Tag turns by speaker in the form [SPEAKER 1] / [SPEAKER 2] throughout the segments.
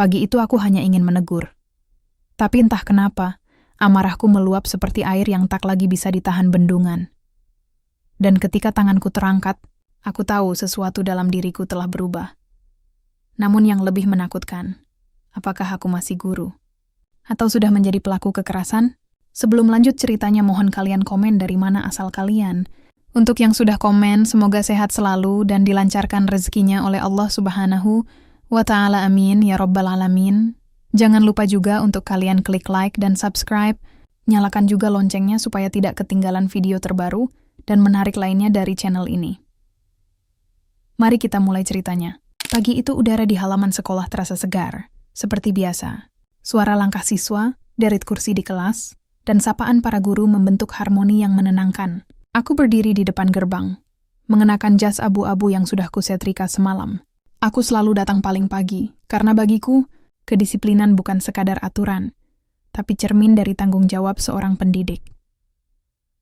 [SPEAKER 1] Pagi itu aku hanya ingin menegur. Tapi entah kenapa, amarahku meluap seperti air yang tak lagi bisa ditahan bendungan. Dan ketika tanganku terangkat, aku tahu sesuatu dalam diriku telah berubah. Namun yang lebih menakutkan, apakah aku masih guru? Atau sudah menjadi pelaku kekerasan? Sebelum lanjut ceritanya, mohon kalian komen dari mana asal kalian. Untuk yang sudah komen, semoga sehat selalu dan dilancarkan rezekinya oleh Allah Subhanahu wa Ta'ala. Amin ya Rabbal Alamin. Jangan lupa juga untuk kalian klik like dan subscribe. Nyalakan juga loncengnya supaya tidak ketinggalan video terbaru dan menarik lainnya dari channel ini. Mari kita mulai ceritanya. Pagi itu udara di halaman sekolah terasa segar. Seperti biasa, suara langkah siswa, derit kursi di kelas, dan sapaan para guru membentuk harmoni yang menenangkan. Aku berdiri di depan gerbang, mengenakan jas abu-abu yang sudah kusetrika semalam. Aku selalu datang paling pagi, karena bagiku, kedisiplinan bukan sekadar aturan, tapi cermin dari tanggung jawab seorang pendidik.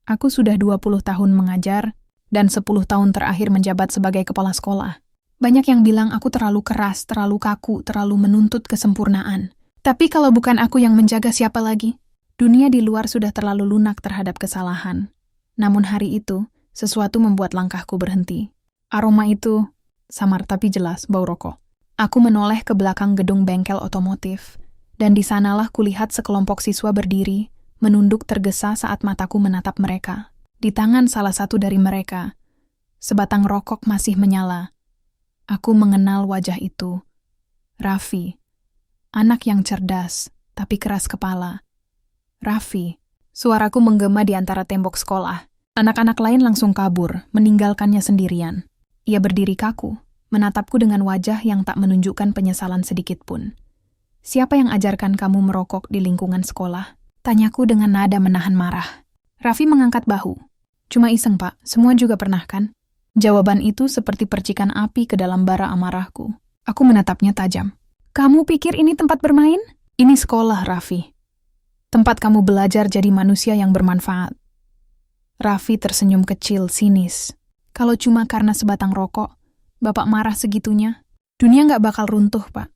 [SPEAKER 1] Aku sudah 20 tahun mengajar, dan 10 tahun terakhir menjabat sebagai kepala sekolah. Banyak yang bilang aku terlalu keras, terlalu kaku, terlalu menuntut kesempurnaan. Tapi kalau bukan aku yang menjaga, siapa lagi? Dunia di luar sudah terlalu lunak terhadap kesalahan. Namun hari itu, sesuatu membuat langkahku berhenti. Aroma itu samar tapi jelas, bau rokok. Aku menoleh ke belakang gedung bengkel otomotif, dan di sanalah kulihat sekelompok siswa berdiri, menunduk tergesa saat mataku menatap mereka. Di tangan salah satu dari mereka, sebatang rokok masih menyala. Aku mengenal wajah itu. Raffi, anak yang cerdas, tapi keras kepala. Raffi, suaraku menggema di antara tembok sekolah. Anak-anak lain langsung kabur, meninggalkannya sendirian. Ia berdiri kaku, menatapku dengan wajah yang tak menunjukkan penyesalan sedikit pun. Siapa yang ajarkan kamu merokok di lingkungan sekolah? Tanyaku dengan nada menahan marah. Raffi mengangkat bahu. Cuma iseng, Pak. Semua juga pernah, kan? Jawaban itu seperti percikan api ke dalam bara amarahku. Aku menatapnya tajam. Kamu pikir ini tempat bermain? Ini sekolah, Raffi. Tempat kamu belajar jadi manusia yang bermanfaat. Raffi tersenyum kecil, sinis. Kalau cuma karena sebatang rokok, Bapak marah segitunya? Dunia nggak bakal runtuh, Pak.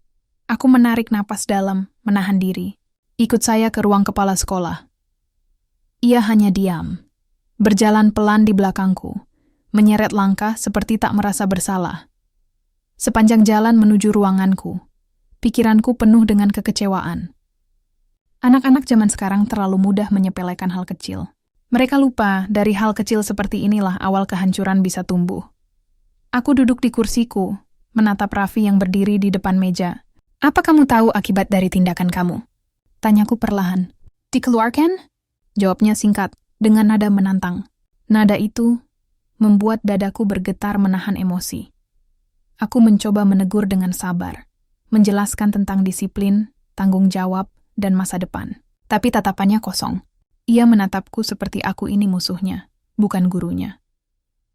[SPEAKER 1] Aku menarik napas dalam, menahan diri. Ikut saya ke ruang kepala sekolah. Ia hanya diam. Berjalan pelan di belakangku. Menyeret langkah seperti tak merasa bersalah. Sepanjang jalan menuju ruanganku, pikiranku penuh dengan kekecewaan. Anak-anak zaman sekarang terlalu mudah menyepelekan hal kecil. Mereka lupa dari hal kecil seperti inilah awal kehancuran bisa tumbuh. Aku duduk di kursiku, menatap Raffi yang berdiri di depan meja. Apa kamu tahu akibat dari tindakan kamu? Tanyaku perlahan. Dikeluarkan? Jawabnya singkat, dengan nada menantang. Nada itu membuat dadaku bergetar menahan emosi. Aku mencoba menegur dengan sabar, menjelaskan tentang disiplin, tanggung jawab, dan masa depan. Tapi tatapannya kosong. Ia menatapku seperti aku ini musuhnya, bukan gurunya.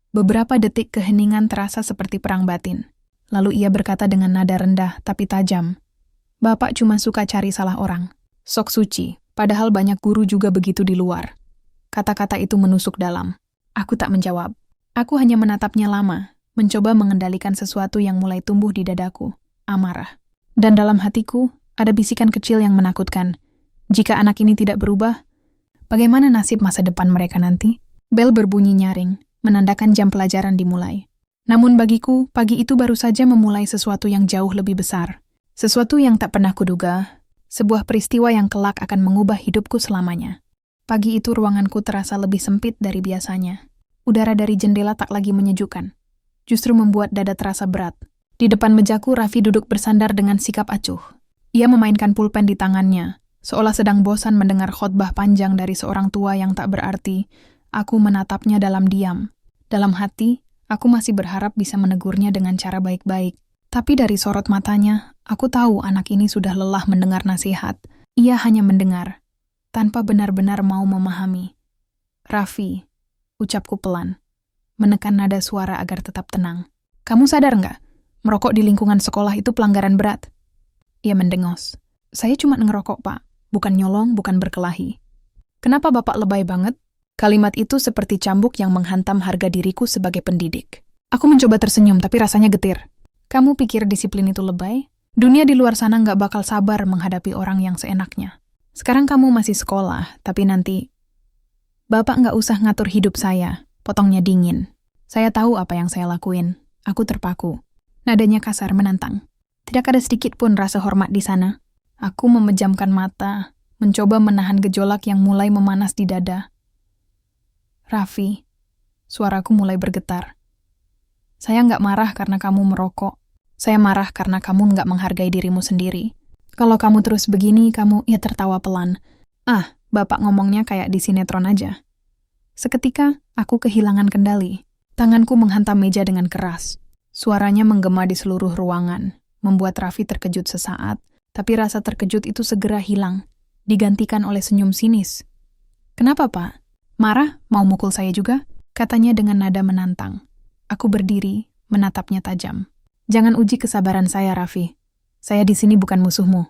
[SPEAKER 1] Beberapa detik keheningan terasa seperti perang batin. Lalu ia berkata dengan nada rendah tapi tajam. Bapak cuma suka cari salah orang. Sok suci, padahal banyak guru juga begitu di luar. Kata-kata itu menusuk dalam. Aku tak menjawab. Aku hanya menatapnya lama, mencoba mengendalikan sesuatu yang mulai tumbuh di dadaku, amarah. Dan dalam hatiku, ada bisikan kecil yang menakutkan. Jika anak ini tidak berubah, bagaimana nasib masa depan mereka nanti? Bel berbunyi nyaring, menandakan jam pelajaran dimulai. Namun bagiku, pagi itu baru saja memulai sesuatu yang jauh lebih besar. Sesuatu yang tak pernah kuduga, sebuah peristiwa yang kelak akan mengubah hidupku selamanya. Pagi itu ruanganku terasa lebih sempit dari biasanya. Udara dari jendela tak lagi menyejukkan. Justru membuat dada terasa berat. Di depan mejaku, Raffi duduk bersandar dengan sikap acuh. Ia memainkan pulpen di tangannya. Seolah sedang bosan mendengar khotbah panjang dari seorang tua yang tak berarti, aku menatapnya dalam diam. Dalam hati, aku masih berharap bisa menegurnya dengan cara baik-baik. Tapi dari sorot matanya, aku tahu anak ini sudah lelah mendengar nasihat. Ia hanya mendengar, tanpa benar-benar mau memahami. Raffi, ucapku pelan, menekan nada suara agar tetap tenang. Kamu sadar nggak? Merokok di lingkungan sekolah itu pelanggaran berat. Ia mendengos. Saya cuma ngerokok, Pak. Bukan nyolong, bukan berkelahi. Kenapa Bapak lebay banget? Kalimat itu seperti cambuk yang menghantam harga diriku sebagai pendidik. Aku mencoba tersenyum, tapi rasanya getir. Kamu pikir disiplin itu lebay? Dunia di luar sana nggak bakal sabar menghadapi orang yang seenaknya. Sekarang kamu masih sekolah, tapi nanti... Bapak nggak usah ngatur hidup saya, potongnya dingin. Saya tahu apa yang saya lakuin. Aku terpaku. Nadanya kasar menantang. Tidak ada sedikit pun rasa hormat di sana. Aku memejamkan mata, mencoba menahan gejolak yang mulai memanas di dada. Raffi, suaraku mulai bergetar. Saya nggak marah karena kamu merokok. Saya marah karena kamu nggak menghargai dirimu sendiri. Kalau kamu terus begini, kamu ya tertawa pelan. Bapak ngomongnya kayak di sinetron aja. Seketika, aku kehilangan kendali. Tanganku menghantam meja dengan keras. Suaranya menggema di seluruh ruangan, membuat Raffi terkejut sesaat, tapi rasa terkejut itu segera hilang, digantikan oleh senyum sinis. Kenapa, Pak? Marah? Mau mukul saya juga? Katanya dengan nada menantang. Aku berdiri, menatapnya tajam. Jangan uji kesabaran saya, Raffi. Saya di sini bukan musuhmu.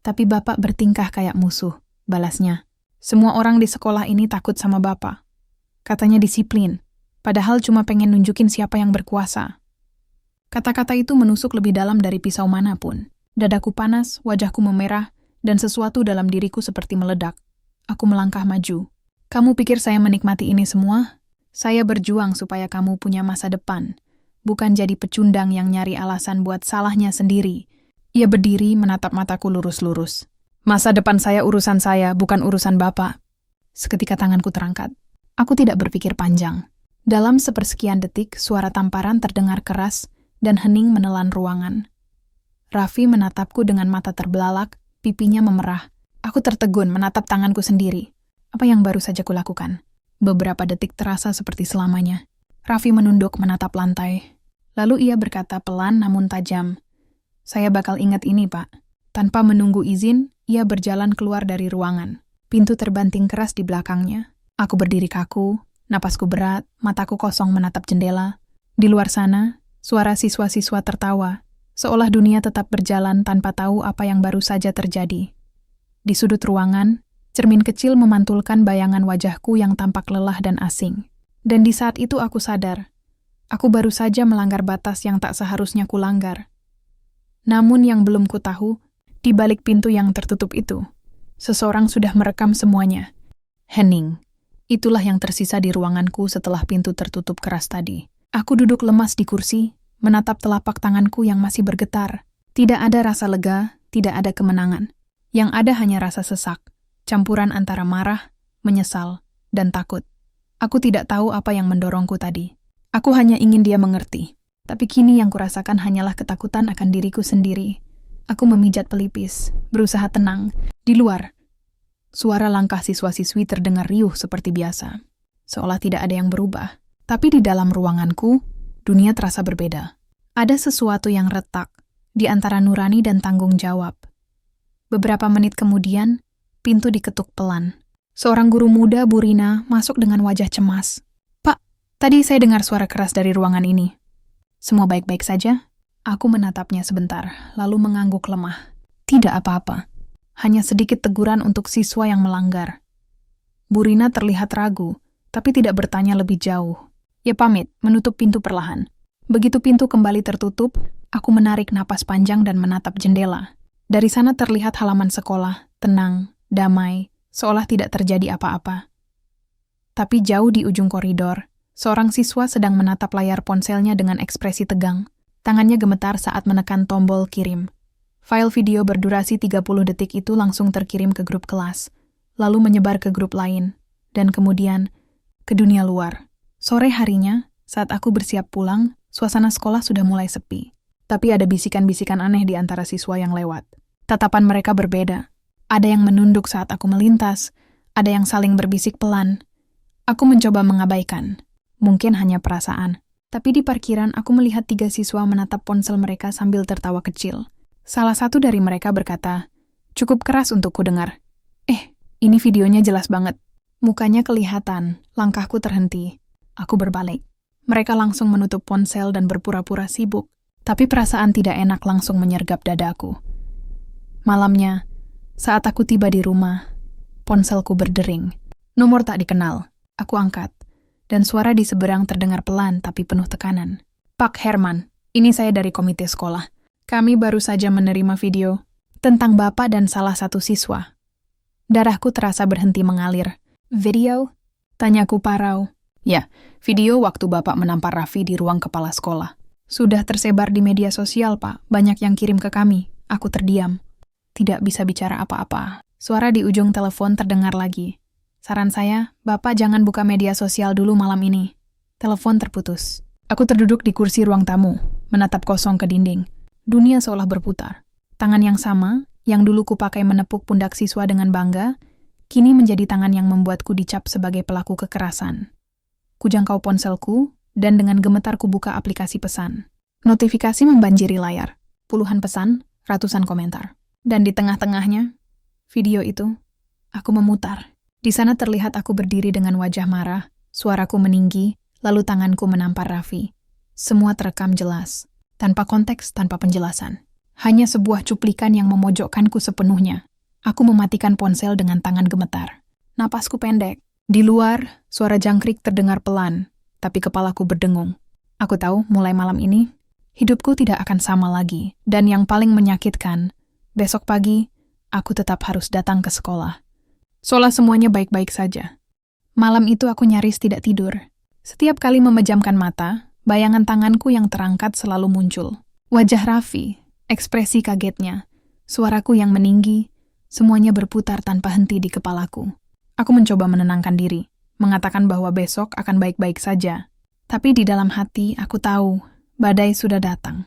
[SPEAKER 1] Tapi Bapak bertingkah kayak musuh. Balasnya, semua orang di sekolah ini takut sama Bapak. Katanya disiplin, padahal cuma pengen nunjukin siapa yang berkuasa. Kata-kata itu menusuk lebih dalam dari pisau manapun. Dadaku panas, wajahku memerah, dan sesuatu dalam diriku seperti meledak. Aku melangkah maju. Kamu pikir saya menikmati ini semua? Saya berjuang supaya kamu punya masa depan, bukan jadi pecundang yang nyari alasan buat salahnya sendiri. Ia berdiri menatap mataku lurus-lurus. Masa depan saya urusan saya, bukan urusan Bapak. Seketika tanganku terangkat. Aku tidak berpikir panjang. Dalam sepersekian detik, suara tamparan terdengar keras dan hening menelan ruangan. Raffi menatapku dengan mata terbelalak, pipinya memerah. Aku tertegun menatap tanganku sendiri. Apa yang baru saja kulakukan? Beberapa detik terasa seperti selamanya. Raffi menunduk menatap lantai. Lalu ia berkata pelan namun tajam. Saya bakal ingat ini, Pak. Tanpa menunggu izin, ia berjalan keluar dari ruangan. Pintu terbanting keras di belakangnya. Aku berdiri kaku, napasku berat, mataku kosong menatap jendela. Di luar sana, suara siswa-siswa tertawa, seolah dunia tetap berjalan tanpa tahu apa yang baru saja terjadi. Di sudut ruangan, cermin kecil memantulkan bayangan wajahku yang tampak lelah dan asing. Dan di saat itu aku sadar, aku baru saja melanggar batas yang tak seharusnya kulanggar. Namun yang belum ku tahu, di balik pintu yang tertutup itu, seseorang sudah merekam semuanya. Hening. Itulah yang tersisa di ruanganku setelah pintu tertutup keras tadi. Aku duduk lemas di kursi, menatap telapak tanganku yang masih bergetar. Tidak ada rasa lega, tidak ada kemenangan. Yang ada hanya rasa sesak, campuran antara marah, menyesal, dan takut. Aku tidak tahu apa yang mendorongku tadi. Aku hanya ingin dia mengerti. Tapi kini yang kurasakan hanyalah ketakutan akan diriku sendiri. Aku memijat pelipis, berusaha tenang. Di luar, suara langkah siswa-siswi terdengar riuh seperti biasa. Seolah tidak ada yang berubah. Tapi di dalam ruanganku, dunia terasa berbeda. Ada sesuatu yang retak di antara nurani dan tanggung jawab. Beberapa menit kemudian, pintu diketuk pelan. Seorang guru muda, Bu Rina, masuk dengan wajah cemas. Pak, tadi saya dengar suara keras dari ruangan ini. Semua baik-baik saja? Aku menatapnya sebentar, lalu mengangguk lemah. Tidak apa-apa. Hanya sedikit teguran untuk siswa yang melanggar. Bu Rina terlihat ragu, tapi tidak bertanya lebih jauh. Ia pamit, menutup pintu perlahan. Begitu pintu kembali tertutup, aku menarik napas panjang dan menatap jendela. Dari sana terlihat halaman sekolah, tenang, damai, seolah tidak terjadi apa-apa. Tapi jauh di ujung koridor, seorang siswa sedang menatap layar ponselnya dengan ekspresi tegang. Tangannya gemetar saat menekan tombol kirim. File video berdurasi 30 detik itu langsung terkirim ke grup kelas, lalu menyebar ke grup lain, dan kemudian ke dunia luar. Sore harinya, saat aku bersiap pulang, suasana sekolah sudah mulai sepi. Tapi ada bisikan-bisikan aneh di antara siswa yang lewat. Tatapan mereka berbeda. Ada yang menunduk saat aku melintas, ada yang saling berbisik pelan. Aku mencoba mengabaikan. Mungkin hanya perasaan. Tapi di parkiran aku melihat 3 siswa menatap ponsel mereka sambil tertawa kecil. Salah satu dari mereka berkata, "Cukup keras untuk ku dengar." Ini videonya jelas banget. Mukanya kelihatan, langkahku terhenti. Aku berbalik. Mereka langsung menutup ponsel dan berpura-pura sibuk. Tapi perasaan tidak enak langsung menyergap dadaku. Malamnya, saat aku tiba di rumah, ponselku berdering. Nomor tak dikenal. Aku angkat. Dan suara di seberang terdengar pelan tapi penuh tekanan. Pak Herman, ini saya dari komite sekolah. Kami baru saja menerima video tentang Bapak dan salah satu siswa. Darahku terasa berhenti mengalir. Video? Tanyaku parau. Ya, video waktu Bapak menampar Raffi di ruang kepala sekolah. Sudah tersebar di media sosial, Pak. Banyak yang kirim ke kami. Aku terdiam. Tidak bisa bicara apa-apa. Suara di ujung telepon terdengar lagi. Saran saya, Bapak jangan buka media sosial dulu malam ini. Telepon terputus. Aku terduduk di kursi ruang tamu, menatap kosong ke dinding. Dunia seolah berputar. Tangan yang sama, yang dulu kupakai menepuk pundak siswa dengan bangga, kini menjadi tangan yang membuatku dicap sebagai pelaku kekerasan. Kujangkau ponselku, dan dengan gemetar kubuka aplikasi pesan. Notifikasi membanjiri layar. Puluhan pesan, ratusan komentar. Dan di tengah-tengahnya, video itu, aku memutar. Di sana terlihat aku berdiri dengan wajah marah, suaraku meninggi, lalu tanganku menampar Raffi. Semua terekam jelas, tanpa konteks, tanpa penjelasan. Hanya sebuah cuplikan yang memojokkanku sepenuhnya. Aku mematikan ponsel dengan tangan gemetar. Napasku pendek. Di luar, suara jangkrik terdengar pelan, tapi kepalaku berdengung. Aku tahu mulai malam ini, hidupku tidak akan sama lagi. Dan yang paling menyakitkan, besok pagi, aku tetap harus datang ke sekolah. Seolah semuanya baik-baik saja. Malam itu aku nyaris tidak tidur. Setiap kali memejamkan mata, bayangan tanganku yang terangkat selalu muncul. Wajah Raffi, ekspresi kagetnya, suaraku yang meninggi, semuanya berputar tanpa henti di kepalaku. Aku mencoba menenangkan diri, mengatakan bahwa besok akan baik-baik saja. Tapi di dalam hati aku tahu, badai sudah datang.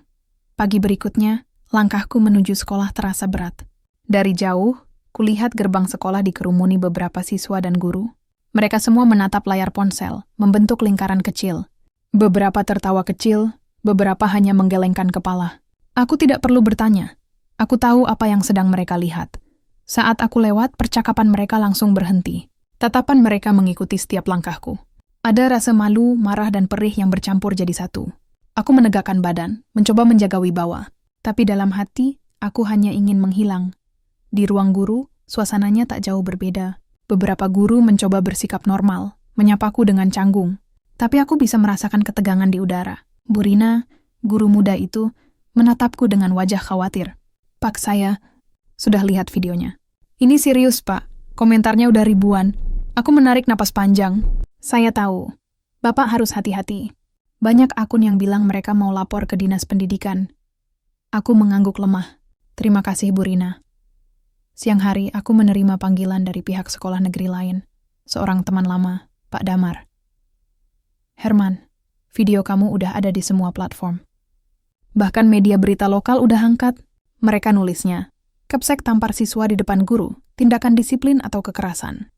[SPEAKER 1] Pagi berikutnya, langkahku menuju sekolah terasa berat. Dari jauh, kulihat gerbang sekolah dikerumuni beberapa siswa dan guru. Mereka semua menatap layar ponsel, membentuk lingkaran kecil. Beberapa tertawa kecil, beberapa hanya menggelengkan kepala. Aku tidak perlu bertanya. Aku tahu apa yang sedang mereka lihat. Saat aku lewat, percakapan mereka langsung berhenti. Tatapan mereka mengikuti setiap langkahku. Ada rasa malu, marah, dan perih yang bercampur jadi satu. Aku menegakkan badan, mencoba menjaga wibawa. Tapi dalam hati, aku hanya ingin menghilang. Di ruang guru, suasananya tak jauh berbeda. Beberapa guru mencoba bersikap normal, menyapaku dengan canggung. Tapi aku bisa merasakan ketegangan di udara. Bu Rina, guru muda itu, menatapku dengan wajah khawatir. Pak, saya sudah lihat videonya. Ini serius, Pak. Komentarnya udah ribuan. Aku menarik napas panjang. Saya tahu. Bapak harus hati-hati. Banyak akun yang bilang mereka mau lapor ke dinas pendidikan. Aku mengangguk lemah. Terima kasih, Bu Rina. Siang hari, aku menerima panggilan dari pihak sekolah negeri lain. Seorang teman lama, Pak Damar. Herman, video kamu udah ada di semua platform. Bahkan media berita lokal udah angkat. Mereka nulisnya, Kapsek tampar siswa di depan guru, tindakan disiplin atau kekerasan.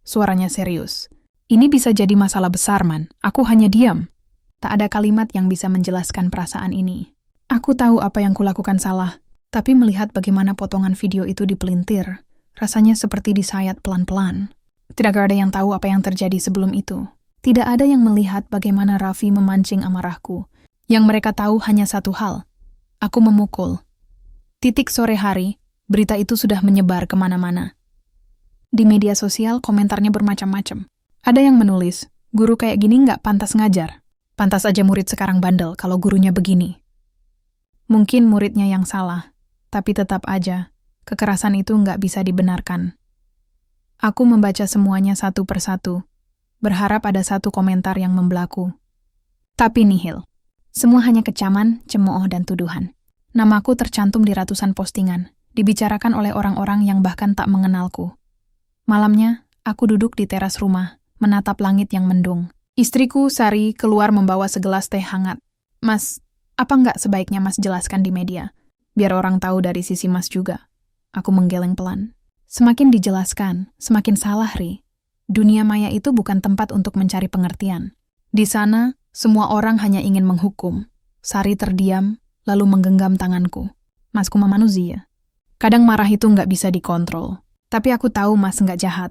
[SPEAKER 1] Suaranya serius. Ini bisa jadi masalah besar, Man. Aku hanya diam. Tak ada kalimat yang bisa menjelaskan perasaan ini. Aku tahu apa yang kulakukan salah. Tapi melihat bagaimana potongan video itu dipelintir, rasanya seperti disayat pelan-pelan. Tidak ada yang tahu apa yang terjadi sebelum itu. Tidak ada yang melihat bagaimana Raffi memancing amarahku. Yang mereka tahu hanya satu hal. Aku memukul. Titik sore hari, berita itu sudah menyebar kemana-mana. Di media sosial, komentarnya bermacam-macam. Ada yang menulis, guru kayak gini nggak pantas ngajar. Pantas aja murid sekarang bandel kalau gurunya begini. Mungkin muridnya yang salah. Tapi tetap aja, kekerasan itu nggak bisa dibenarkan. Aku membaca semuanya satu persatu, berharap ada satu komentar yang membelaku. Tapi nihil. Semua hanya kecaman, cemooh, dan tuduhan. Namaku tercantum di ratusan postingan, dibicarakan oleh orang-orang yang bahkan tak mengenalku. Malamnya, aku duduk di teras rumah, menatap langit yang mendung. Istriku, Sari, keluar membawa segelas teh hangat. Mas, apa nggak sebaiknya Mas jelaskan di media? Biar orang tahu dari sisi Mas juga. Aku menggeleng pelan. Semakin dijelaskan, semakin salah, Ri. Dunia maya itu bukan tempat untuk mencari pengertian. Di sana, semua orang hanya ingin menghukum. Sari terdiam, lalu menggenggam tanganku. Mas kuma manusia. Kadang marah itu nggak bisa dikontrol. Tapi aku tahu Mas nggak jahat.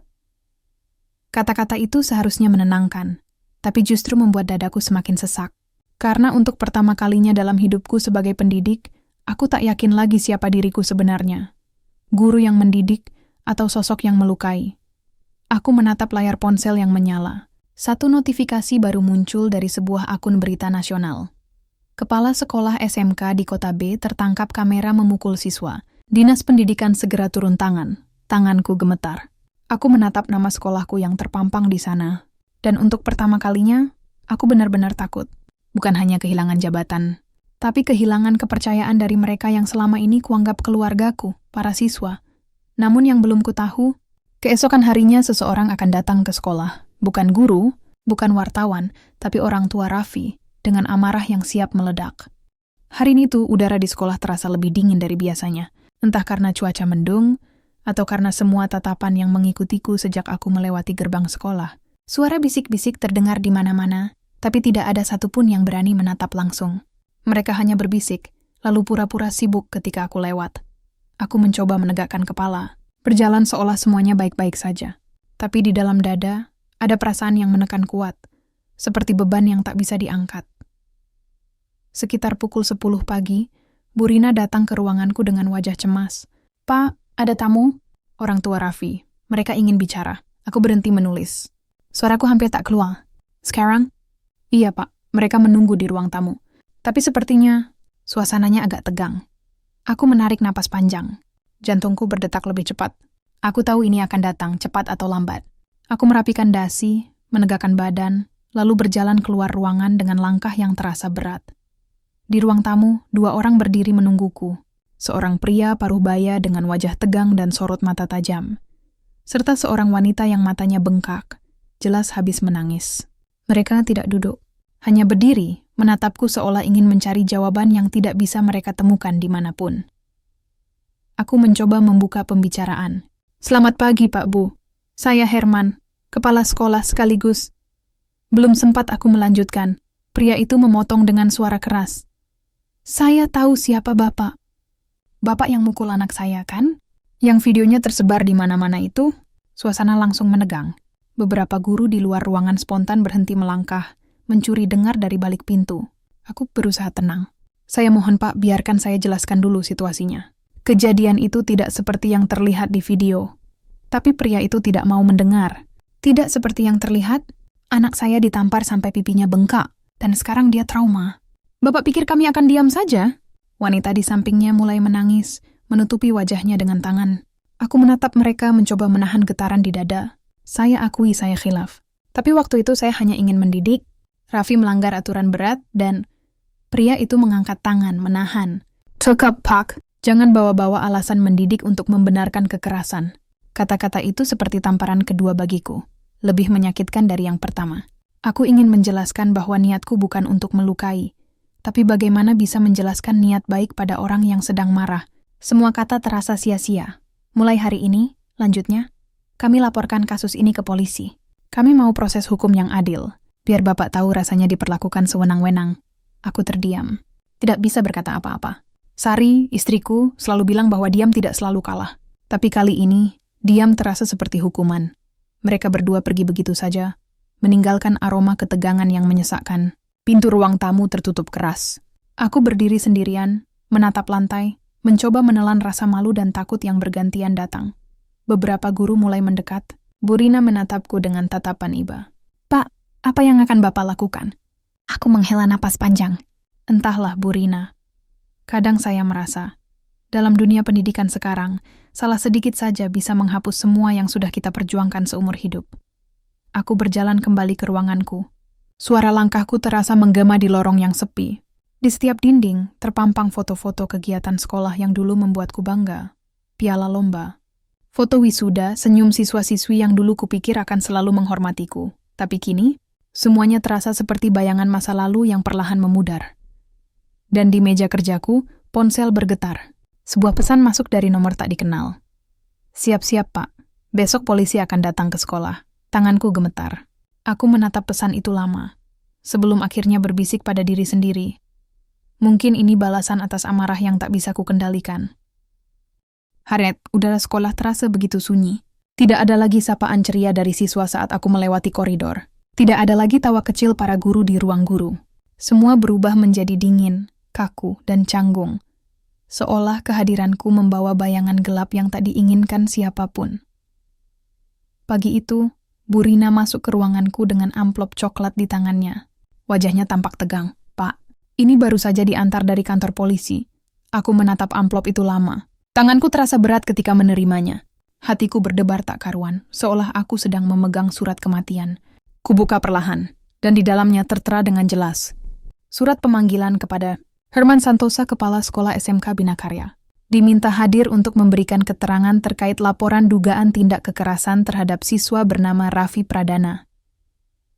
[SPEAKER 1] Kata-kata itu seharusnya menenangkan, tapi justru membuat dadaku semakin sesak. Karena untuk pertama kalinya dalam hidupku sebagai pendidik, aku tak yakin lagi siapa diriku sebenarnya. Guru yang mendidik atau sosok yang melukai. Aku menatap layar ponsel yang menyala. Satu notifikasi baru muncul dari sebuah akun berita nasional. Kepala sekolah SMK di kota B tertangkap kamera memukul siswa. Dinas pendidikan segera turun tangan. Tanganku gemetar. Aku menatap nama sekolahku yang terpampang di sana. Dan untuk pertama kalinya, aku benar-benar takut. Bukan hanya kehilangan jabatan, tapi kehilangan kepercayaan dari mereka yang selama ini kuanggap keluargaku, para siswa. Namun yang belum kutahu, keesokan harinya seseorang akan datang ke sekolah. Bukan guru, bukan wartawan, tapi orang tua Raffi, dengan amarah yang siap meledak. Hari itu udara di sekolah terasa lebih dingin dari biasanya, entah karena cuaca mendung, atau karena semua tatapan yang mengikutiku sejak aku melewati gerbang sekolah. Suara bisik-bisik terdengar di mana-mana, tapi tidak ada satupun yang berani menatap langsung. Mereka hanya berbisik, lalu pura-pura sibuk ketika aku lewat. Aku mencoba menegakkan kepala, berjalan seolah semuanya baik-baik saja. Tapi di dalam dada, ada perasaan yang menekan kuat, seperti beban yang tak bisa diangkat. Sekitar pukul 10 pagi, Bu Rina datang ke ruanganku dengan wajah cemas. "Pak, ada tamu?" Orang tua Raffi. Mereka ingin bicara. Aku berhenti menulis. Suaraku hampir tak keluar. "Sekarang?" "Iya, Pak. Mereka menunggu di ruang tamu." Tapi sepertinya, suasananya agak tegang. Aku menarik napas panjang. Jantungku berdetak lebih cepat. Aku tahu ini akan datang, cepat atau lambat. Aku merapikan dasi, menegakkan badan, lalu berjalan keluar ruangan dengan langkah yang terasa berat. Di ruang tamu, 2 orang berdiri menungguku. Seorang pria paruh baya dengan wajah tegang dan sorot mata tajam, serta seorang wanita yang matanya bengkak, jelas habis menangis. Mereka tidak duduk, hanya berdiri, menatapku seolah ingin mencari jawaban yang tidak bisa mereka temukan dimanapun. Aku mencoba membuka pembicaraan. "Selamat pagi, Pak Bu. Saya Herman, kepala sekolah sekaligus." Belum sempat aku melanjutkan, pria itu memotong dengan suara keras. "Saya tahu siapa Bapak. Bapak yang mukul anak saya, kan? Yang videonya tersebar di mana-mana itu?" Suasana langsung menegang. Beberapa guru di luar ruangan spontan berhenti melangkah, mencuri dengar dari balik pintu. Aku berusaha tenang. "Saya mohon Pak, biarkan saya jelaskan dulu situasinya. Kejadian itu tidak seperti yang terlihat di video." Tapi pria itu tidak mau mendengar. "Tidak seperti yang terlihat? Anak saya ditampar sampai pipinya bengkak, dan sekarang dia trauma. Bapak pikir kami akan diam saja?" Wanita di sampingnya mulai menangis, menutupi wajahnya dengan tangan. Aku menatap mereka mencoba menahan getaran di dada. Saya akui saya khilaf. Tapi waktu itu saya hanya ingin mendidik. Raffi melanggar aturan berat, dan pria itu mengangkat tangan, menahan. "Cukup, Pak. Jangan bawa-bawa alasan mendidik untuk membenarkan kekerasan." Kata-kata itu seperti tamparan kedua bagiku. Lebih menyakitkan dari yang pertama. Aku ingin menjelaskan bahwa niatku bukan untuk melukai. Tapi bagaimana bisa menjelaskan niat baik pada orang yang sedang marah? Semua kata terasa sia-sia. "Mulai hari ini," lanjutnya, "kami laporkan kasus ini ke polisi. Kami mau proses hukum yang adil. Biar Bapak tahu rasanya diperlakukan sewenang-wenang." Aku terdiam. Tidak bisa berkata apa-apa. Sari, istriku, selalu bilang bahwa diam tidak selalu kalah. Tapi kali ini, diam terasa seperti hukuman. Mereka berdua pergi begitu saja, meninggalkan aroma ketegangan yang menyesakkan. Pintu ruang tamu tertutup keras. Aku berdiri sendirian, menatap lantai, mencoba menelan rasa malu dan takut yang bergantian datang. Beberapa guru mulai mendekat. Bu Rina menatapku dengan tatapan iba. "Pak, apa yang akan Bapak lakukan?" Aku menghela napas panjang. Entahlah, Bu Rina. Kadang saya merasa, dalam dunia pendidikan sekarang, salah sedikit saja bisa menghapus semua yang sudah kita perjuangkan seumur hidup. Aku berjalan kembali ke ruanganku. Suara langkahku terasa menggema di lorong yang sepi. Di setiap dinding, terpampang foto-foto kegiatan sekolah yang dulu membuatku bangga. Piala lomba. Foto wisuda, senyum siswa-siswi yang dulu kupikir akan selalu menghormatiku. Tapi kini, semuanya terasa seperti bayangan masa lalu yang perlahan memudar. Dan di meja kerjaku, ponsel bergetar. Sebuah pesan masuk dari nomor tak dikenal. "Siap-siap, Pak. Besok polisi akan datang ke sekolah." Tanganku gemetar. Aku menatap pesan itu lama, sebelum akhirnya berbisik pada diri sendiri. Mungkin ini balasan atas amarah yang tak bisa kukendalikan. Harriet, udara sekolah terasa begitu sunyi. Tidak ada lagi sapaan ceria dari siswa saat aku melewati koridor. Tidak ada lagi tawa kecil para guru di ruang guru. Semua berubah menjadi dingin, kaku, dan canggung. Seolah kehadiranku membawa bayangan gelap yang tak diinginkan siapapun. Pagi itu, Bu Rina masuk ke ruanganku dengan amplop coklat di tangannya. Wajahnya tampak tegang. "Pak, Ini baru saja diantar dari kantor polisi. Aku menatap amplop itu lama. Tanganku terasa berat ketika menerimanya. Hatiku berdebar tak karuan, seolah aku sedang memegang surat kematian. Kubuka perlahan, dan di dalamnya tertera dengan jelas. Surat pemanggilan kepada Herman Santosa, Kepala Sekolah SMK Binakarya. Diminta hadir untuk memberikan keterangan terkait laporan dugaan tindak kekerasan terhadap siswa bernama Raffi Pradana.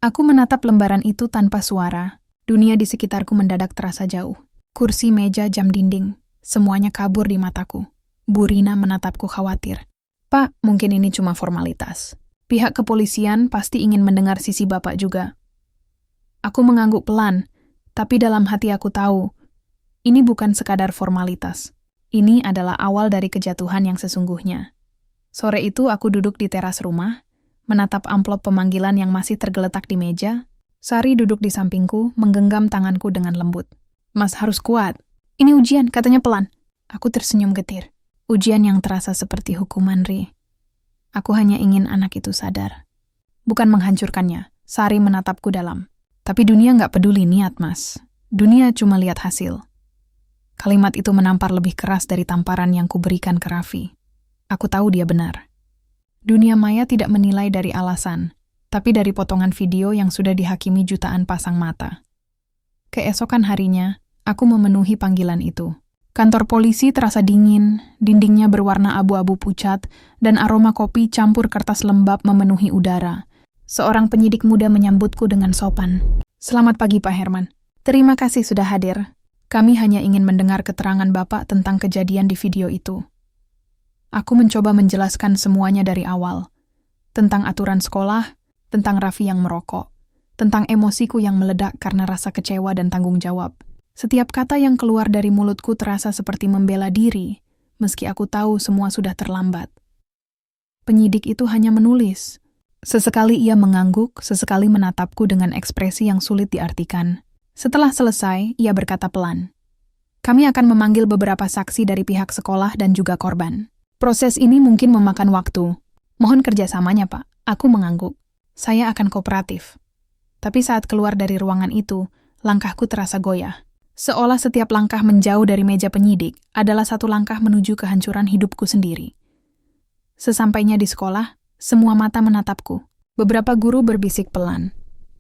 [SPEAKER 1] Aku menatap lembaran itu tanpa suara. Dunia di sekitarku mendadak terasa jauh. Kursi, meja, jam dinding, semuanya kabur di mataku. Bu Rina menatapku khawatir. Pak, mungkin ini cuma formalitas. Pihak kepolisian pasti ingin mendengar sisi Bapak juga. Aku mengangguk pelan, tapi dalam hati aku tahu, ini bukan sekadar formalitas. Ini adalah awal dari kejatuhan yang sesungguhnya. Sore itu aku duduk di teras rumah, menatap amplop pemanggilan yang masih tergeletak di meja. Sari duduk di sampingku, menggenggam tanganku dengan lembut. Mas harus kuat. Ini ujian, katanya pelan. Aku tersenyum getir. Ujian yang terasa seperti hukuman, Ri. Aku hanya ingin anak itu sadar. Bukan menghancurkannya. Sari menatapku dalam. Tapi dunia nggak peduli niat, Mas. Dunia cuma lihat hasil. Kalimat itu menampar lebih keras dari tamparan yang kuberikan ke Raffi. Aku tahu dia benar. Dunia maya tidak menilai dari alasan, tapi dari potongan video yang sudah dihakimi jutaan pasang mata. Keesokan harinya, aku memenuhi panggilan itu. Kantor polisi terasa dingin, dindingnya berwarna abu-abu pucat, dan aroma kopi campur kertas lembab memenuhi udara. Seorang penyidik muda menyambutku dengan sopan. Selamat pagi, Pak Herman. Terima kasih sudah hadir. Kami hanya ingin mendengar keterangan Bapak tentang kejadian di video itu. Aku mencoba menjelaskan semuanya dari awal. Tentang aturan sekolah, tentang Raffi yang merokok, tentang emosiku yang meledak karena rasa kecewa dan tanggung jawab. Setiap kata yang keluar dari mulutku terasa seperti membela diri, meski aku tahu semua sudah terlambat. Penyidik itu hanya menulis. Sesekali ia mengangguk, sesekali menatapku dengan ekspresi yang sulit diartikan. Setelah selesai, ia berkata pelan. Kami akan memanggil beberapa saksi dari pihak sekolah dan juga korban. Proses ini mungkin memakan waktu. Mohon kerjasamanya, Pak. Aku mengangguk. Saya akan kooperatif. Tapi saat keluar dari ruangan itu, langkahku terasa goyah. Seolah setiap langkah menjauh dari meja penyidik adalah satu langkah menuju kehancuran hidupku sendiri. Sesampainya di sekolah, semua mata menatapku. Beberapa guru berbisik pelan.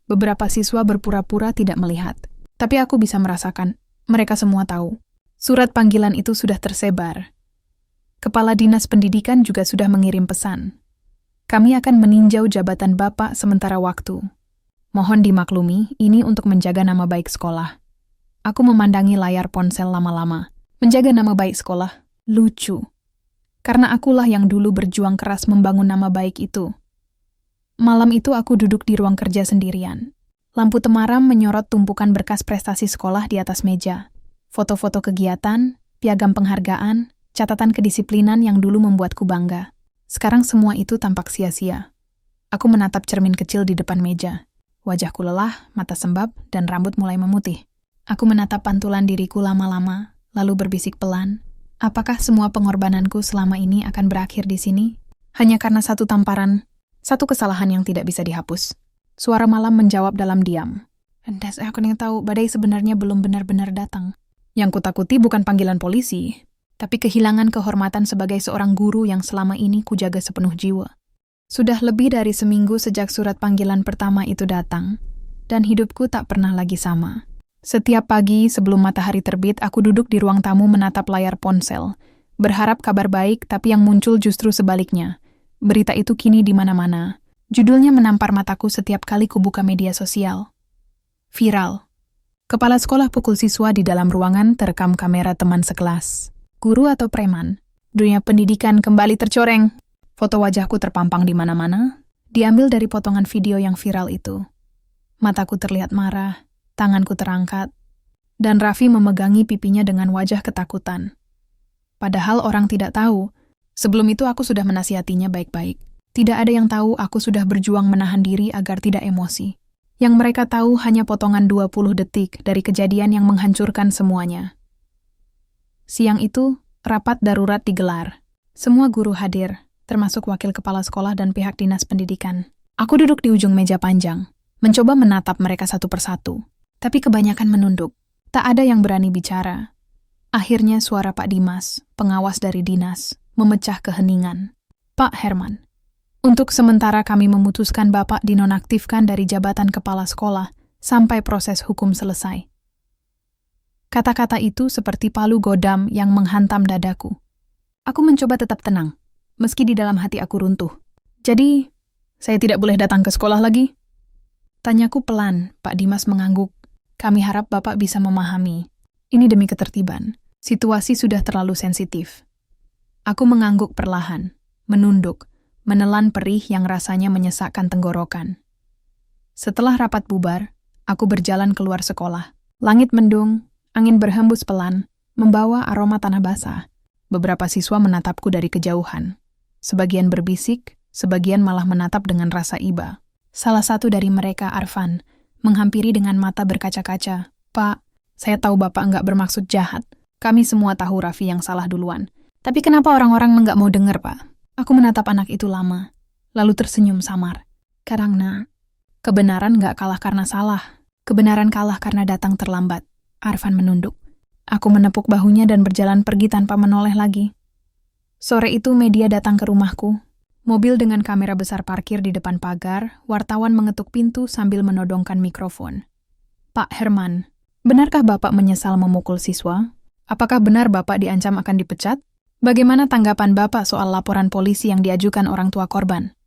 [SPEAKER 1] Beberapa siswa berpura-pura tidak melihat. Tapi aku bisa merasakan, mereka semua tahu. Surat panggilan itu sudah tersebar. Kepala Dinas Pendidikan juga sudah mengirim pesan. Kami akan meninjau jabatan Bapak sementara waktu. Mohon dimaklumi, ini untuk menjaga nama baik sekolah. Aku memandangi layar ponsel lama-lama. Menjaga nama baik sekolah, lucu. Karena akulah yang dulu berjuang keras membangun nama baik itu. Malam itu aku duduk di ruang kerja sendirian. Lampu temaram menyorot tumpukan berkas prestasi sekolah di atas meja. Foto-foto kegiatan, piagam penghargaan, catatan kedisiplinan yang dulu membuatku bangga. Sekarang semua itu tampak sia-sia. Aku menatap cermin kecil di depan meja. Wajahku lelah, mata sembab, dan rambut mulai memutih. Aku menatap pantulan diriku lama-lama, lalu berbisik pelan. Apakah semua pengorbananku selama ini akan berakhir di sini? Hanya karena satu tamparan, satu kesalahan yang tidak bisa dihapus. Suara malam menjawab dalam diam. Dan aku ingin tahu, badai sebenarnya belum benar-benar datang. Yang kutakuti bukan panggilan polisi, tapi kehilangan kehormatan sebagai seorang guru yang selama ini kujaga sepenuh jiwa. Sudah lebih dari seminggu sejak surat panggilan pertama itu datang, dan hidupku tak pernah lagi sama. Setiap pagi sebelum matahari terbit, aku duduk di ruang tamu menatap layar ponsel, berharap kabar baik, tapi yang muncul justru sebaliknya. Berita itu kini di mana-mana. Judulnya menampar mataku setiap kali kubuka media sosial. Viral. Kepala sekolah pukul siswa di dalam ruangan terekam kamera teman sekelas. Guru atau preman? Dunia pendidikan kembali tercoreng. Foto wajahku terpampang di mana-mana, diambil dari potongan video yang viral itu. Mataku terlihat marah, tanganku terangkat, dan Raffi memegangi pipinya dengan wajah ketakutan. Padahal orang tidak tahu, sebelum itu aku sudah menasihatinya baik-baik. Tidak ada yang tahu aku sudah berjuang menahan diri agar tidak emosi. Yang mereka tahu hanya potongan 20 detik dari kejadian yang menghancurkan semuanya. Siang itu, rapat darurat digelar. Semua guru hadir, termasuk wakil kepala sekolah dan pihak dinas pendidikan. Aku duduk di ujung meja panjang, mencoba menatap mereka satu persatu. Tapi kebanyakan menunduk. Tak ada yang berani bicara. Akhirnya suara Pak Dimas, pengawas dari dinas, memecah keheningan. Pak Herman, untuk sementara kami memutuskan Bapak dinonaktifkan dari jabatan kepala sekolah sampai proses hukum selesai. Kata-kata itu seperti palu godam yang menghantam dadaku. Aku mencoba tetap tenang, meski di dalam hati aku runtuh. Jadi, saya tidak boleh datang ke sekolah lagi? Tanyaku pelan. Pak Dimas mengangguk. Kami harap Bapak bisa memahami. Ini demi ketertiban. Situasi sudah terlalu sensitif. Aku mengangguk perlahan, menunduk, menelan perih yang rasanya menyesakkan tenggorokan. Setelah rapat bubar, aku berjalan keluar sekolah. Langit mendung, angin berhembus pelan, membawa aroma tanah basah. Beberapa siswa menatapku dari kejauhan. Sebagian berbisik, sebagian malah menatap dengan rasa iba. Salah satu dari mereka, Arfan, menghampiri dengan mata berkaca-kaca. Pak, saya tahu Bapak nggak bermaksud jahat. Kami semua tahu Raffi yang salah duluan. Tapi kenapa orang-orang nggak mau dengar, Pak? Aku menatap anak itu lama, lalu tersenyum samar. Karena kebenaran nggak kalah karena salah. Kebenaran kalah karena datang terlambat. Arfan menunduk. Aku menepuk bahunya dan berjalan pergi tanpa menoleh lagi. Sore itu media datang ke rumahku. Mobil dengan kamera besar parkir di depan pagar, wartawan mengetuk pintu sambil menodongkan mikrofon. Pak Herman, benarkah Bapak menyesal memukul siswa? Apakah benar Bapak diancam akan dipecat? Bagaimana tanggapan Bapak soal laporan polisi yang diajukan orang tua korban?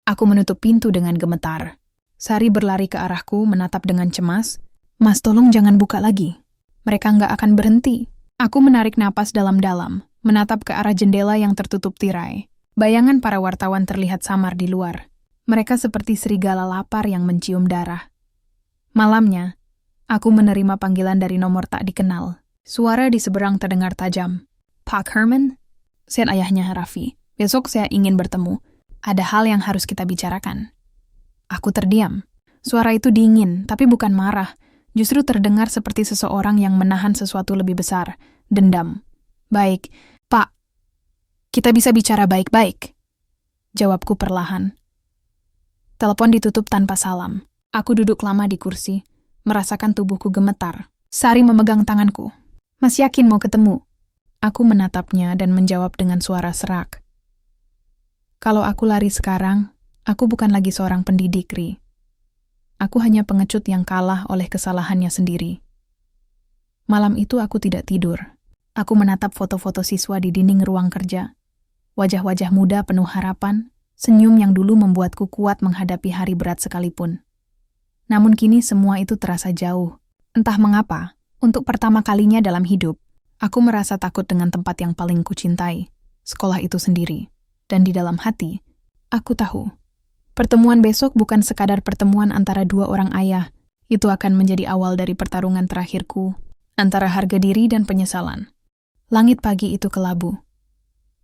[SPEAKER 1] Aku menutup pintu dengan gemetar. Sari berlari ke arahku menatap dengan cemas. Mas, tolong jangan buka lagi. Mereka nggak akan berhenti. Aku menarik napas dalam-dalam, menatap ke arah jendela yang tertutup tirai. Bayangan para wartawan terlihat samar di luar. Mereka seperti serigala lapar yang mencium darah. Malamnya, aku menerima panggilan dari nomor tak dikenal. Suara di seberang terdengar tajam. Pak Herman? Saya ayahnya Raffi. Besok saya ingin bertemu. Ada hal yang harus kita bicarakan. Aku terdiam. Suara itu dingin, tapi bukan marah. Justru terdengar seperti seseorang yang menahan sesuatu lebih besar. Dendam. Baik, Pak. Kita bisa bicara baik-baik. Jawabku perlahan. Telepon ditutup tanpa salam. Aku duduk lama di kursi, merasakan tubuhku gemetar. Sari memegang tanganku. Mas yakin mau ketemu? Aku menatapnya dan menjawab dengan suara serak. Kalau aku lari sekarang, aku bukan lagi seorang pendidik, Ri. Aku hanya pengecut yang kalah oleh kesalahannya sendiri. Malam itu aku tidak tidur. Aku menatap foto-foto siswa di dinding ruang kerja. Wajah-wajah muda penuh harapan, senyum yang dulu membuatku kuat menghadapi hari berat sekalipun. Namun kini semua itu terasa jauh. Entah mengapa, untuk pertama kalinya dalam hidup, aku merasa takut dengan tempat yang paling kucintai, sekolah itu sendiri. Dan di dalam hati, aku tahu, pertemuan besok bukan sekadar pertemuan antara dua orang ayah. Itu akan menjadi awal dari pertarungan terakhirku, antara harga diri dan penyesalan. Langit pagi itu kelabu.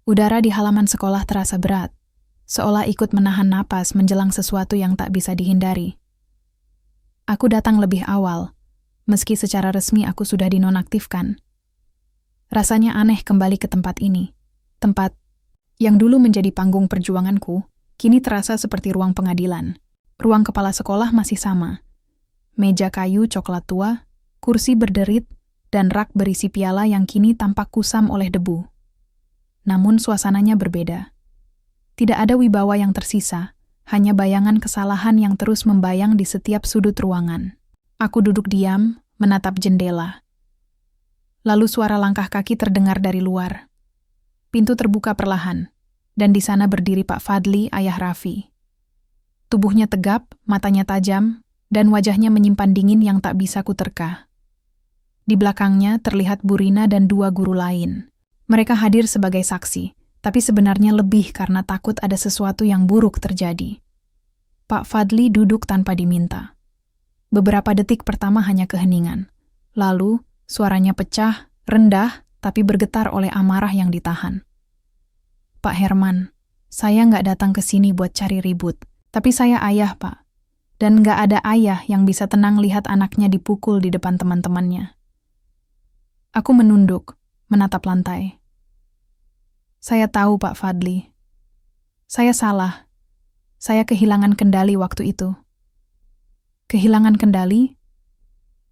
[SPEAKER 1] Udara di halaman sekolah terasa berat, seolah ikut menahan napas menjelang sesuatu yang tak bisa dihindari. Aku datang lebih awal, meski secara resmi aku sudah dinonaktifkan. Rasanya aneh kembali ke tempat ini. Tempat yang dulu menjadi panggung perjuanganku, kini terasa seperti ruang pengadilan. Ruang kepala sekolah masih sama. Meja kayu coklat tua, kursi berderit, dan rak berisi piala yang kini tampak kusam oleh debu. Namun suasananya berbeda. Tidak ada wibawa yang tersisa, hanya bayangan kesalahan yang terus membayang di setiap sudut ruangan. Aku duduk diam, menatap jendela. Lalu suara langkah kaki terdengar dari luar. Pintu terbuka perlahan, dan di sana berdiri Pak Fadli, ayah Raffi. Tubuhnya tegap, matanya tajam, dan wajahnya menyimpan dingin yang tak bisa kuterka. Di belakangnya terlihat Bu Rina dan dua guru lain. Mereka hadir sebagai saksi, tapi sebenarnya lebih karena takut ada sesuatu yang buruk terjadi. Pak Fadli duduk tanpa diminta. Beberapa detik pertama hanya keheningan. Lalu, suaranya pecah, rendah, tapi bergetar oleh amarah yang ditahan. Pak Herman, saya nggak datang ke sini buat cari ribut, tapi saya ayah, Pak. Dan nggak ada ayah yang bisa tenang lihat anaknya dipukul di depan teman-temannya. Aku menunduk, menatap lantai. Saya tahu, Pak Fadli. Saya salah. Saya kehilangan kendali waktu itu. Kehilangan kendali?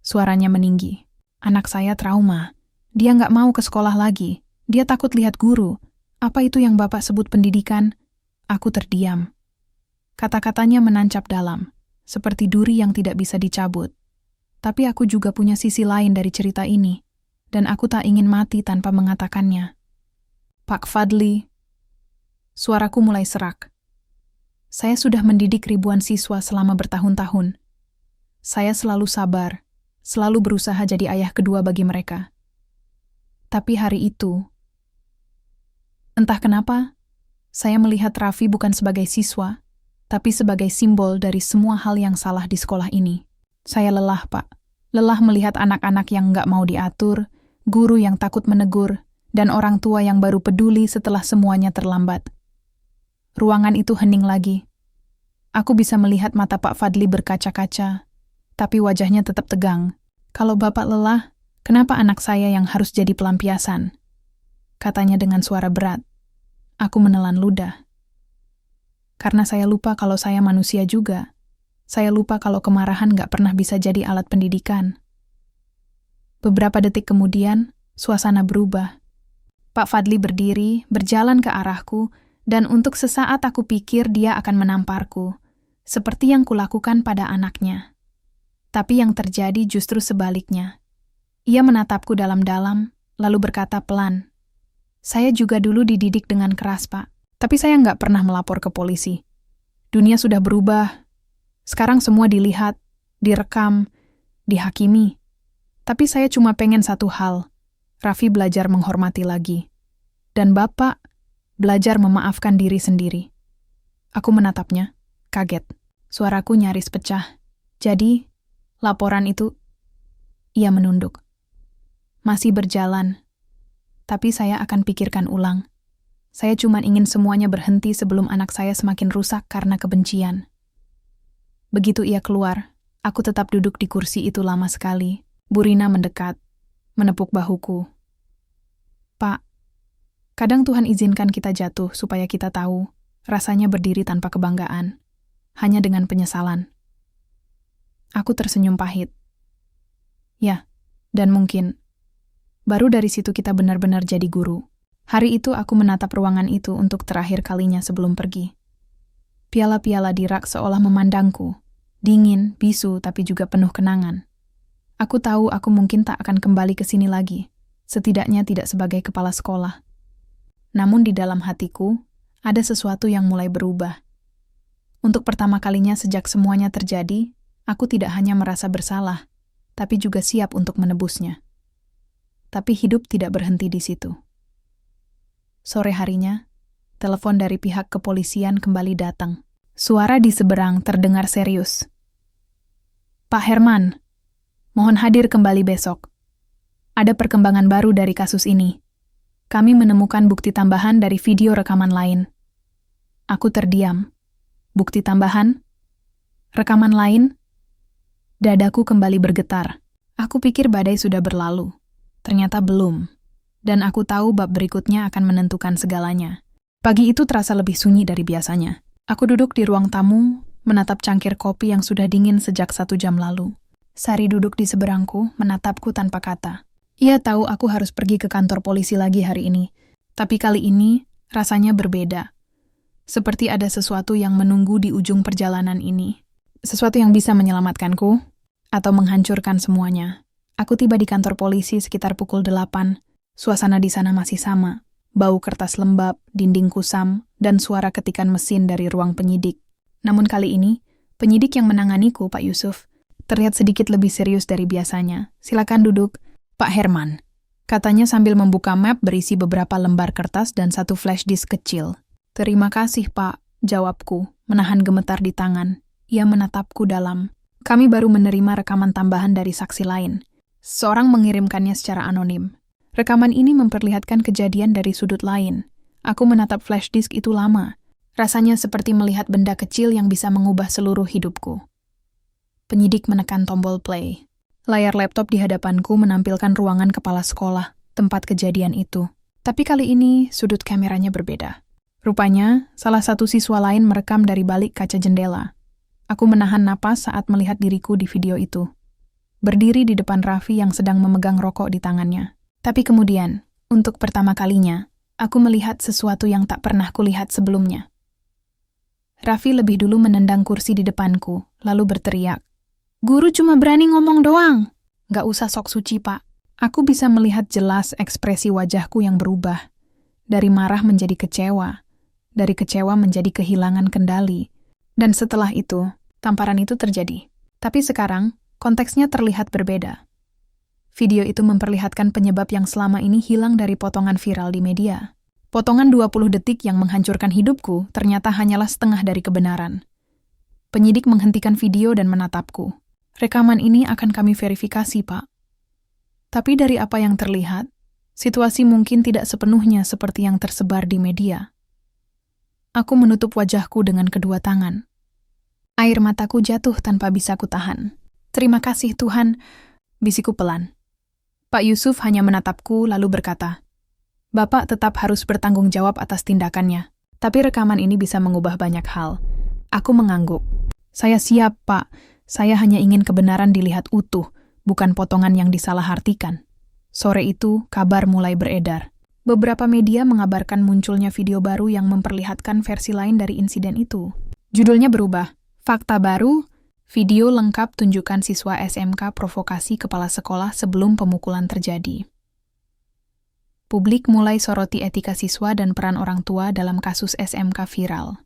[SPEAKER 1] Suaranya meninggi. Anak saya trauma. Dia nggak mau ke sekolah lagi. Dia takut lihat guru. Apa itu yang Bapak sebut pendidikan? Aku terdiam. Kata-katanya menancap dalam, seperti duri yang tidak bisa dicabut. Tapi aku juga punya sisi lain dari cerita ini, dan aku tak ingin mati tanpa mengatakannya. Pak Fadli, suaraku mulai serak. Saya sudah mendidik ribuan siswa selama bertahun-tahun. Saya selalu sabar, selalu berusaha jadi ayah kedua bagi mereka. Tapi hari itu, entah kenapa, saya melihat Raffi bukan sebagai siswa, tapi sebagai simbol dari semua hal yang salah di sekolah ini. Saya lelah, Pak. Lelah melihat anak-anak yang nggak mau diatur, guru yang takut menegur, dan orang tua yang baru peduli setelah semuanya terlambat. Ruangan itu hening lagi. Aku bisa melihat mata Pak Fadli berkaca-kaca, tapi wajahnya tetap tegang. Kalau Bapak lelah, kenapa anak saya yang harus jadi pelampiasan? Katanya dengan suara berat. Aku menelan ludah. Karena saya lupa kalau saya manusia juga. Saya lupa kalau kemarahan gak pernah bisa jadi alat pendidikan. Beberapa detik kemudian, suasana berubah. Pak Fadli berdiri, berjalan ke arahku, dan untuk sesaat aku pikir dia akan menamparku, seperti yang kulakukan pada anaknya. Tapi yang terjadi justru sebaliknya. Ia menatapku dalam-dalam, lalu berkata pelan, "Saya juga dulu dididik dengan keras, Pak. Tapi saya nggak pernah melapor ke polisi. Dunia sudah berubah. Sekarang semua dilihat, direkam, dihakimi. Tapi saya cuma pengen satu hal. Raffi belajar menghormati lagi. Dan Bapak belajar memaafkan diri sendiri." Aku menatapnya, kaget. Suaraku nyaris pecah. "Jadi, laporan itu..." Ia menunduk. "Masih berjalan. Tapi saya akan pikirkan ulang. Saya cuma ingin semuanya berhenti sebelum anak saya semakin rusak karena kebencian." Begitu ia keluar, aku tetap duduk di kursi itu lama sekali. Bu Rina mendekat, menepuk bahuku. "Pak, kadang Tuhan izinkan kita jatuh supaya kita tahu rasanya berdiri tanpa kebanggaan, hanya dengan penyesalan." Aku tersenyum pahit. Ya, dan mungkin baru dari situ kita benar-benar jadi guru. Hari itu aku menatap ruangan itu untuk terakhir kalinya sebelum pergi. Piala-piala di rak seolah memandangku, dingin, bisu, tapi juga penuh kenangan. Aku tahu aku mungkin tak akan kembali ke sini lagi, setidaknya tidak sebagai kepala sekolah. Namun di dalam hatiku, ada sesuatu yang mulai berubah. Untuk pertama kalinya sejak semuanya terjadi, aku tidak hanya merasa bersalah, tapi juga siap untuk menebusnya. Tapi hidup tidak berhenti di situ. Sore harinya, telepon dari pihak kepolisian kembali datang. Suara di seberang terdengar serius. "Pak Herman, mohon hadir kembali besok. Ada perkembangan baru dari kasus ini. Kami menemukan bukti tambahan dari video rekaman lain." Aku terdiam. Bukti tambahan? Rekaman lain? Dadaku kembali bergetar. Aku pikir badai sudah berlalu. Ternyata belum. Dan aku tahu bab berikutnya akan menentukan segalanya. Pagi itu terasa lebih sunyi dari biasanya. Aku duduk di ruang tamu, menatap cangkir kopi yang sudah dingin sejak 1 jam lalu. Sari duduk di seberangku, menatapku tanpa kata. Ia tahu aku harus pergi ke kantor polisi lagi hari ini. Tapi kali ini, rasanya berbeda. Seperti ada sesuatu yang menunggu di ujung perjalanan ini. Sesuatu yang bisa menyelamatkanku, atau menghancurkan semuanya. Aku tiba di kantor polisi sekitar pukul 8. Suasana di sana masih sama. Bau kertas lembab, dinding kusam, dan suara ketikan mesin dari ruang penyidik. Namun kali ini, penyidik yang menanganiku, Pak Yusuf, terlihat sedikit lebih serius dari biasanya. "Silakan duduk, Pak Herman," katanya sambil membuka map berisi beberapa lembar kertas dan 1 flash disk kecil. "Terima kasih, Pak," jawabku, menahan gemetar di tangan. Ia menatapku dalam. "Kami baru menerima rekaman tambahan dari saksi lain. Seorang mengirimkannya secara anonim. Rekaman ini memperlihatkan kejadian dari sudut lain. Aku menatap flash disk itu lama. Rasanya seperti melihat benda kecil yang bisa mengubah seluruh hidupku." Penyidik menekan tombol play. Layar laptop di hadapanku menampilkan ruangan kepala sekolah, tempat kejadian itu. Tapi kali ini sudut kameranya berbeda. Rupanya, salah satu siswa lain merekam dari balik kaca jendela. Aku menahan napas saat melihat diriku di video itu. berdiri di depan Raffi yang sedang memegang rokok di tangannya. Tapi kemudian, untuk pertama kalinya, aku melihat sesuatu yang tak pernah kulihat sebelumnya. Raffi lebih dulu menendang kursi di depanku, lalu berteriak, "Guru cuma berani ngomong doang." "Gak usah sok suci, Pak." Aku bisa melihat jelas ekspresi wajahku yang berubah. Dari marah menjadi kecewa, dari kecewa menjadi kehilangan kendali. Dan setelah itu, tamparan itu terjadi. Tapi sekarang, konteksnya terlihat berbeda. Video itu memperlihatkan penyebab yang selama ini hilang dari potongan viral di media. Potongan 20 detik yang menghancurkan hidupku ternyata hanyalah setengah dari kebenaran. Penyidik menghentikan video dan menatapku. "Rekaman ini akan kami verifikasi, Pak." Tapi dari apa yang terlihat, situasi mungkin tidak sepenuhnya seperti yang tersebar di media. Aku menutup wajahku dengan kedua tangan. Air mataku jatuh tanpa bisa kutahan. "Terima kasih Tuhan," bisikku pelan. Pak Yusuf hanya menatapku lalu berkata, "Bapak tetap harus bertanggung jawab atas tindakannya. Tapi rekaman ini bisa mengubah banyak hal." Aku mengangguk. "Saya siap, Pak. Saya hanya ingin kebenaran dilihat utuh, bukan potongan yang disalahartikan." Sore itu, kabar mulai beredar. Beberapa media mengabarkan munculnya video baru yang memperlihatkan versi lain dari insiden itu. Judulnya berubah, "Fakta Baru, Video Lengkap Tunjukkan Siswa SMK Provokasi Kepala Sekolah Sebelum Pemukulan Terjadi." Publik mulai soroti etika siswa dan peran orang tua dalam kasus SMK viral.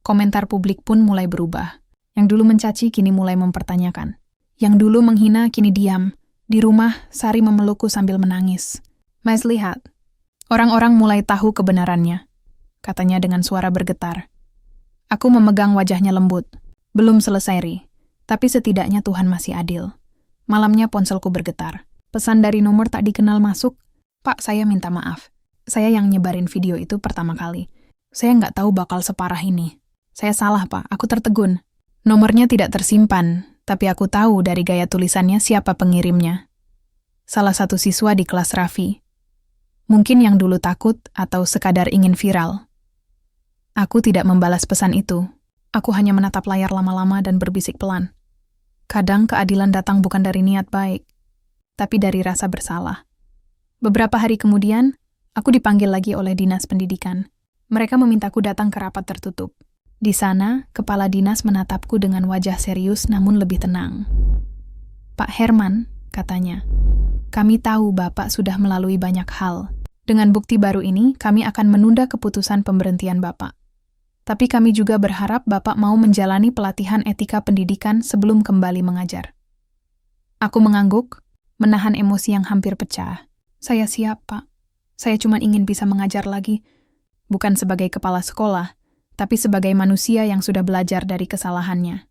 [SPEAKER 1] Komentar publik pun mulai berubah. Yang dulu mencaci kini mulai mempertanyakan. Yang dulu menghina kini diam. Di rumah, Sari memelukku sambil menangis. "Mas, lihat. Orang-orang mulai tahu kebenarannya," katanya dengan suara bergetar. Aku memegang wajahnya lembut. "Belum selesai, Ri. Tapi setidaknya Tuhan masih adil." Malamnya ponselku bergetar. Pesan dari nomor tak dikenal masuk. "Pak, saya minta maaf. Saya yang nyebarin video itu pertama kali. Saya nggak tahu bakal separah ini. Saya salah, Pak. Aku tertegun." Nomornya tidak tersimpan, tapi aku tahu dari gaya tulisannya siapa pengirimnya. Salah satu siswa di kelas Raffi. Mungkin yang dulu takut atau sekadar ingin viral. Aku tidak membalas pesan itu. Aku hanya menatap layar lama-lama dan berbisik pelan. Kadang keadilan datang bukan dari niat baik, tapi dari rasa bersalah. Beberapa hari kemudian, aku dipanggil lagi oleh Dinas Pendidikan. Mereka memintaku datang ke rapat tertutup. Di sana, kepala dinas menatapku dengan wajah serius namun lebih tenang. "Pak Herman," katanya, "kami tahu Bapak sudah melalui banyak hal. Dengan bukti baru ini, kami akan menunda keputusan pemberhentian Bapak. Tapi kami juga berharap Bapak mau menjalani pelatihan etika pendidikan sebelum kembali mengajar." Aku mengangguk, menahan emosi yang hampir pecah. "Saya siap, Pak. Saya cuma ingin bisa mengajar lagi, bukan sebagai kepala sekolah, tapi sebagai manusia yang sudah belajar dari kesalahannya."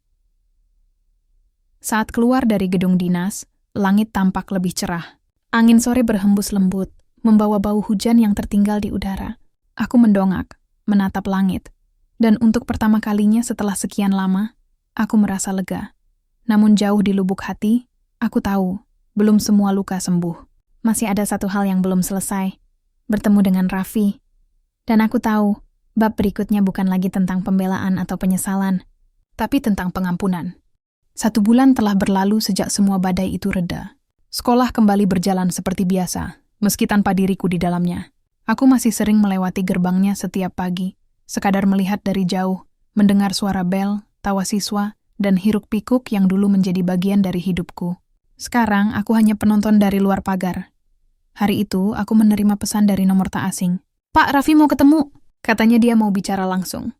[SPEAKER 1] Saat keluar dari gedung dinas, langit tampak lebih cerah. Angin sore berhembus lembut, membawa bau hujan yang tertinggal di udara. Aku mendongak, menatap langit. Dan untuk pertama kalinya setelah sekian lama, aku merasa lega. Namun jauh di lubuk hati, aku tahu, belum semua luka sembuh. Masih ada satu hal yang belum selesai, bertemu dengan Raffi. Dan aku tahu, bab berikutnya bukan lagi tentang pembelaan atau penyesalan, tapi tentang pengampunan. 1 bulan telah berlalu sejak semua badai itu reda. Sekolah kembali berjalan seperti biasa, meski tanpa diriku di dalamnya. Aku masih sering melewati gerbangnya setiap pagi, sekadar melihat dari jauh, mendengar suara bel, tawa siswa, dan hiruk-pikuk yang dulu menjadi bagian dari hidupku. Sekarang aku hanya penonton dari luar pagar. Hari itu aku menerima pesan dari nomor tak asing. "Pak, Raffi mau ketemu," katanya dia mau bicara langsung.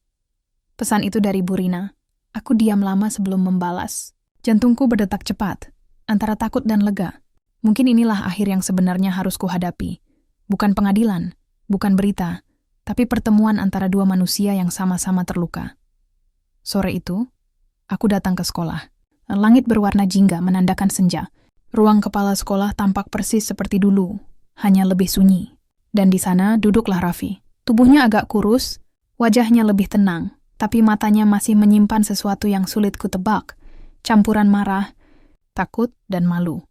[SPEAKER 1] Pesan itu dari Bu Rina. Aku diam lama sebelum membalas. Jantungku berdetak cepat, antara takut dan lega. Mungkin inilah akhir yang sebenarnya harus kuhadapi. Bukan pengadilan, bukan berita, tapi pertemuan antara dua manusia yang sama-sama terluka. Sore itu, aku datang ke sekolah. Langit berwarna jingga menandakan senja. Ruang kepala sekolah tampak persis seperti dulu, hanya lebih sunyi. Dan di sana duduklah Raffi. Tubuhnya agak kurus, wajahnya lebih tenang, tapi matanya masih menyimpan sesuatu yang sulit kutebak, campuran marah, takut, dan malu.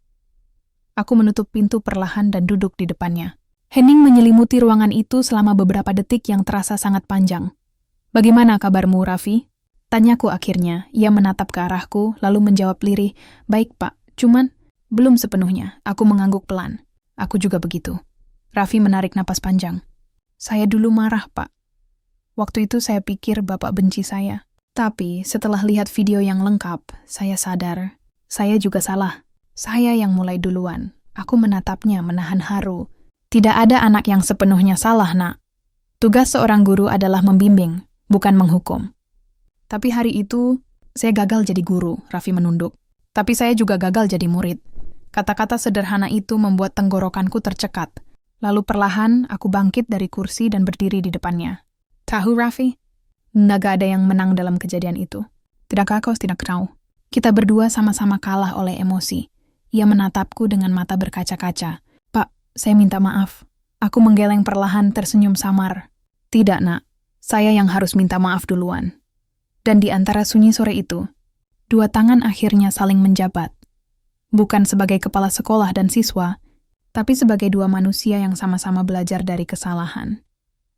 [SPEAKER 1] Aku menutup pintu perlahan dan duduk di depannya. Hening menyelimuti ruangan itu selama beberapa detik yang terasa sangat panjang. "Bagaimana kabarmu, Raffi?" Tanyaku akhirnya. Ia menatap ke arahku, lalu menjawab lirih, "Baik, Pak. Cuman, belum sepenuhnya. Aku mengangguk pelan. Aku juga begitu. Raffi menarik napas panjang. Saya dulu marah, Pak. Waktu itu saya pikir Bapak benci saya. Tapi setelah lihat video yang lengkap, saya sadar. Saya juga salah. Saya yang mulai duluan. Aku menatapnya menahan haru. Tidak ada anak yang sepenuhnya salah, Nak. Tugas seorang guru adalah membimbing, bukan menghukum. Tapi hari itu, saya gagal jadi guru, Raffi menunduk. Tapi saya juga gagal jadi murid. Kata-kata sederhana itu membuat tenggorokanku tercekat. Lalu perlahan, aku bangkit dari kursi dan berdiri di depannya. Tahu, Raffi? Nggak ada yang menang dalam kejadian itu. Tidakkah kau tidak tahu? Kita berdua sama-sama kalah oleh emosi. Ia menatapku dengan mata berkaca-kaca. Pak, saya minta maaf. Aku menggeleng perlahan tersenyum samar. Tidak, Nak. Saya yang harus minta maaf duluan. Dan di antara sunyi sore itu, dua tangan akhirnya saling menjabat. Bukan sebagai kepala sekolah dan siswa, tapi sebagai dua manusia yang sama-sama belajar dari kesalahan.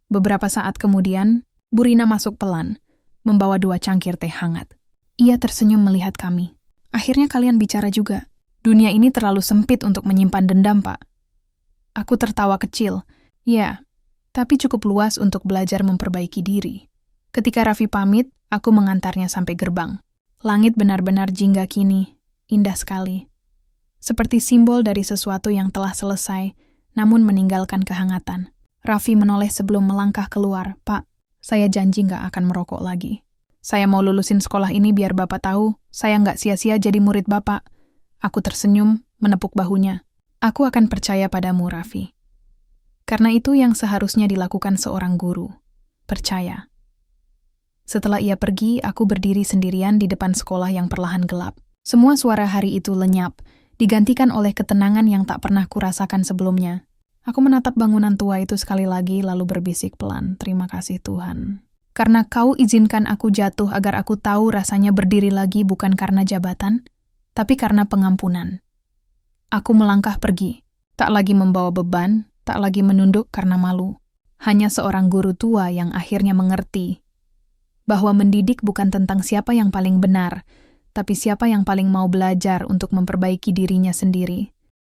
[SPEAKER 1] Beberapa saat kemudian, Bu Rina masuk pelan, membawa 2 cangkir teh hangat. Ia tersenyum melihat kami. Akhirnya kalian bicara juga. Dunia ini terlalu sempit untuk menyimpan dendam, Pak. Aku tertawa kecil. Ya, tapi cukup luas untuk belajar memperbaiki diri. Ketika Raffi pamit, aku mengantarnya sampai gerbang. Langit benar-benar jingga kini, indah sekali. Seperti simbol dari sesuatu yang telah selesai, namun meninggalkan kehangatan. Raffi menoleh sebelum melangkah keluar. Pak, saya janji nggak akan merokok lagi. Saya mau lulusin sekolah ini biar Bapak tahu, saya nggak sia-sia jadi murid Bapak. Aku tersenyum, menepuk bahunya. Aku akan percaya padamu, Raffi. Karena itu yang seharusnya dilakukan seorang guru. Percaya. Setelah ia pergi, aku berdiri sendirian di depan sekolah yang perlahan gelap. Semua suara hari itu lenyap, digantikan oleh ketenangan yang tak pernah kurasakan sebelumnya. Aku menatap bangunan tua itu sekali lagi lalu berbisik pelan, terima kasih Tuhan. Karena kau izinkan aku jatuh agar aku tahu rasanya berdiri lagi bukan karena jabatan, tapi karena pengampunan. Aku melangkah pergi, tak lagi membawa beban, tak lagi menunduk karena malu. Hanya seorang guru tua yang akhirnya mengerti bahwa mendidik bukan tentang siapa yang paling benar, tapi siapa yang paling mau belajar untuk memperbaiki dirinya sendiri.